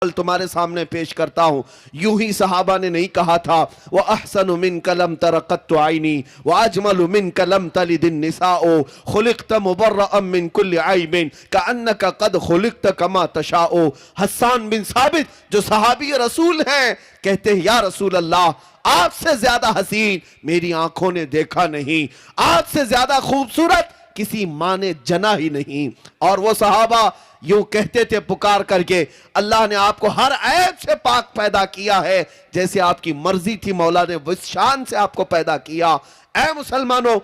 اعمال تمہارے سامنے پیش کرتا ہوں۔ یوں ہی صحابہ نے نہیں کہا تھا وَأَحْسَنُ مِنْكَ لَمْ تَرَ قَطُّ عَيْنِي وَأَجْمَلُ مِنْكَ لَمْ تَلِدِ النِّسَاءُ خُلِقْتَ مُبَرَّأً مِنْ كُلِّ عَيْبٍ كَأَنَّكَ قَدْ خُلِقْتَ كَمَا تَشَاءُ۔ حسان بن ثابت جو صحابی رسول ہیں کہتے ہیں یا رسول اللہ آپ سے زیادہ حسین میری آنکھوں نے دیکھا نہیں، آپ سے زیادہ خوبصورت کسی ماں نے جنا ہی نہیں۔ اور وہ صحابہ یوں کہتے تھے پکار کر کے اللہ نے آپ کو ہر عیب سے پاک پیدا کیا ہے، جیسے آپ کی مرضی تھی مولا نے اس شان سے آپ کو پیدا کیا۔ اے مسلمانوں،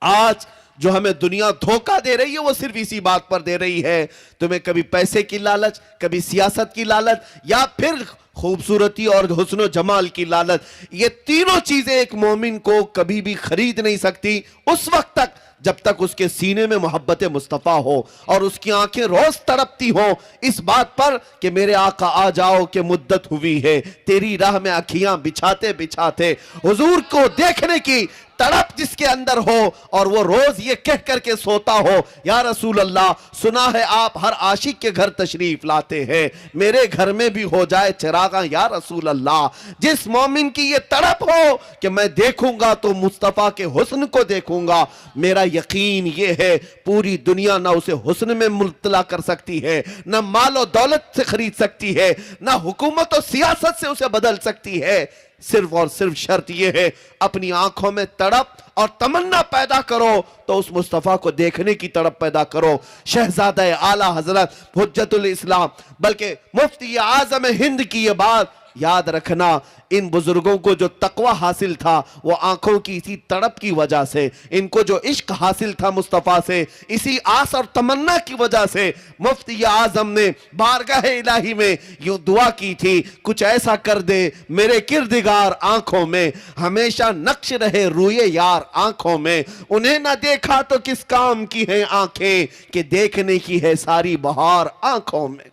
آج جو ہمیں دنیا دھوکہ دے رہی ہے وہ صرف اسی بات پر دے رہی ہے، تمہیں کبھی پیسے کی لالچ، کبھی سیاست کی لالچ، یا پھر خوبصورتی اور حسن و جمال کی لالچ۔ یہ تینوں چیزیں ایک مومن کو کبھی بھی خرید نہیں سکتی اس وقت تک جب تک اس کے سینے میں محبت مصطفیٰ ہو اور اس کی آنکھیں روز تڑپتی ہوں اس بات پر کہ میرے آقا آ جاؤ کہ مدت ہوئی ہے، تیری راہ میں اکھیاں بچھاتے بچھاتے حضور کو دیکھنے کی تڑپ جس کے اندر ہو، اور وہ روز یہ کہہ کر کے سوتا ہو یا رسول اللہ سنا ہے آپ ہر عاشق کے گھر تشریف لاتے ہیں، میرے گھر میں بھی ہو جائے چراغاں یا رسول اللہ۔ جس مومن کی یہ تڑپ ہو کہ میں دیکھوں گا تو مصطفیٰ کے حسن کو دیکھوں گا، میرا یقین یہ ہے پوری دنیا نہ اسے حسن میں مبتلا کر سکتی ہے، نہ مال و دولت سے خرید سکتی ہے، نہ حکومت و سیاست سے اسے بدل سکتی ہے۔ صرف اور صرف شرط یہ ہے اپنی آنکھوں میں تڑپ اور تمنا پیدا کرو تو اس مصطفیٰ کو دیکھنے کی تڑپ پیدا کرو۔ شہزادہ اعلیٰ حضرت حجت الاسلام بلکہ مفتی اعظم ہند کی یہ بات یاد رکھنا، ان بزرگوں کو جو تقوی حاصل تھا وہ آنکھوں کی اسی تڑپ کی وجہ سے، ان کو جو عشق حاصل تھا مصطفیٰ سے اسی آس اور تمنا کی وجہ سے مفتی اعظم نے بارگاہ الہی میں یوں دعا کی تھی کچھ ایسا کر دے میرے کردگار آنکھوں میں، ہمیشہ نقش رہے روئے یار آنکھوں میں، انہیں نہ دیکھا تو کس کام کی ہیں آنکھیں کہ دیکھنے کی ہے ساری بہار آنکھوں میں۔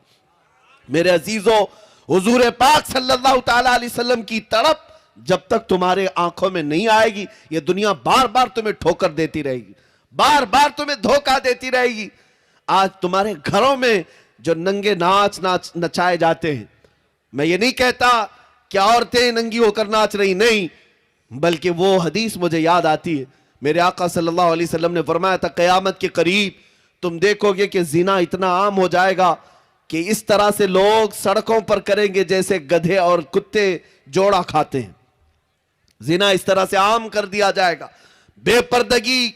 میرے عزیزوں، حضور پاک صلی اللہ تعالیٰ علیہ وسلم کی تڑپ جب تک تمہارے آنکھوں میں نہیں آئے گی یہ دنیا بار بار تمہیں ٹھوکر دیتی رہے گی، بار بار تمہیں دھوکہ دیتی رہے گی۔ آج تمہارے گھروں میں جو ننگے ناچ نچائے جاتے ہیں، میں یہ نہیں کہتا کہ عورتیں ننگی ہو کر ناچ رہی، نہیں، بلکہ وہ حدیث مجھے یاد آتی ہے، میرے آقا صلی اللہ علیہ وسلم نے فرمایا تھا قیامت کے قریب تم دیکھو گے کہ زنا اتنا عام ہو جائے گا کہ اس طرح سے لوگ سڑکوں پر کریں گے جیسے گدھے اور کتے جوڑا کھاتے ہیں، زنا اس طرح سے عام کر دیا جائے گا، بے پردگی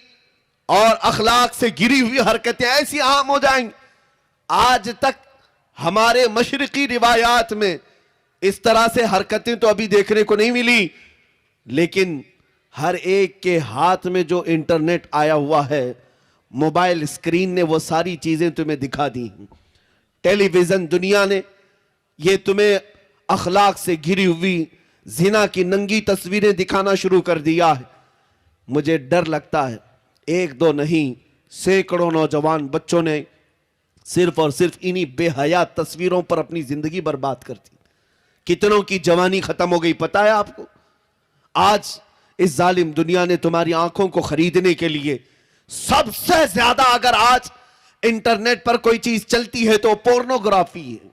اور اخلاق سے گری ہوئی حرکتیں ایسی عام ہو جائیں گی۔ آج تک ہمارے مشرقی روایات میں اس طرح سے حرکتیں تو ابھی دیکھنے کو نہیں ملی، لیکن ہر ایک کے ہاتھ میں جو انٹرنیٹ آیا ہوا ہے، موبائل اسکرین نے وہ ساری چیزیں تمہیں دکھا دی ہیں، ٹیلی ویژن دنیا نے یہ تمہیں اخلاق سے گھری ہوئی زنا کی ننگی تصویریں دکھانا شروع کر دیا ہے۔ مجھے ڈر لگتا ہے ایک دو نہیں سینکڑوں نوجوان بچوں نے صرف اور صرف انہی بے حیا تصویروں پر اپنی زندگی برباد کر دی، کتنوں کی جوانی ختم ہو گئی پتہ ہے آپ کو؟ آج اس ظالم دنیا نے تمہاری آنکھوں کو خریدنے کے لیے سب سے زیادہ اگر آج انٹرنیٹ پر کوئی چیز چلتی ہے تو پورنوگرافی ہے،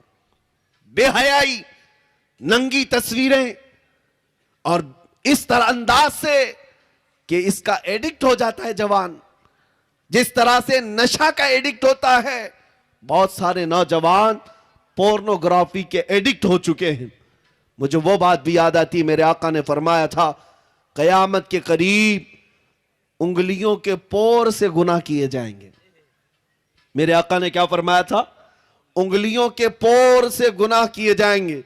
بے حیائی، ننگی تصویریں، اور اس طرح انداز سے کہ اس کا ایڈکٹ ہو جاتا ہے جوان، جس طرح سے نشہ کا ایڈکٹ ہوتا ہے، بہت سارے نوجوان پورنوگرافی کے ایڈکٹ ہو چکے ہیں۔ مجھے وہ بات بھی یاد آتی، میرے آقا نے فرمایا تھا قیامت کے قریب انگلیوں کے پور سے گناہ کیے جائیں گے۔ میرے آقا نے کیا فرمایا تھا؟ انگلیوں کے پور سے گناہ کیے جائیں گے۔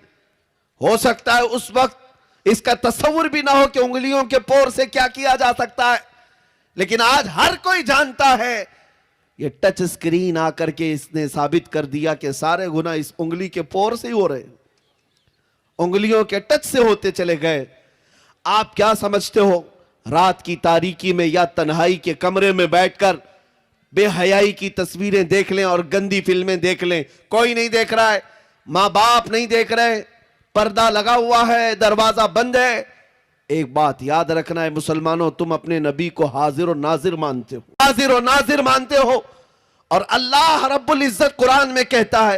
ہو سکتا ہے اس وقت اس کا تصور بھی نہ ہو کہ انگلیوں کے پور سے کیا کیا جا سکتا ہے، لیکن آج ہر کوئی جانتا ہے۔ یہ ٹچ سکرین آ کر کے اس نے ثابت کر دیا کہ سارے گناہ اس انگلی کے پور سے ہی ہو رہے ہیں، انگلیوں کے ٹچ سے ہوتے چلے گئے۔ آپ کیا سمجھتے ہو رات کی تاریکی میں یا تنہائی کے کمرے میں بیٹھ کر بے حیائی کی تصویریں دیکھ لیں اور گندی فلمیں دیکھ لیں، کوئی نہیں دیکھ رہا ہے، ماں باپ نہیں دیکھ رہے، پردہ لگا ہوا ہے، دروازہ بند ہے، ایک بات یاد رکھنا ہے مسلمانوں، تم اپنے نبی کو حاضر و ناظر مانتے ہو، حاضر و ناظر مانتے ہو، اور اللہ رب العزت قرآن میں کہتا ہے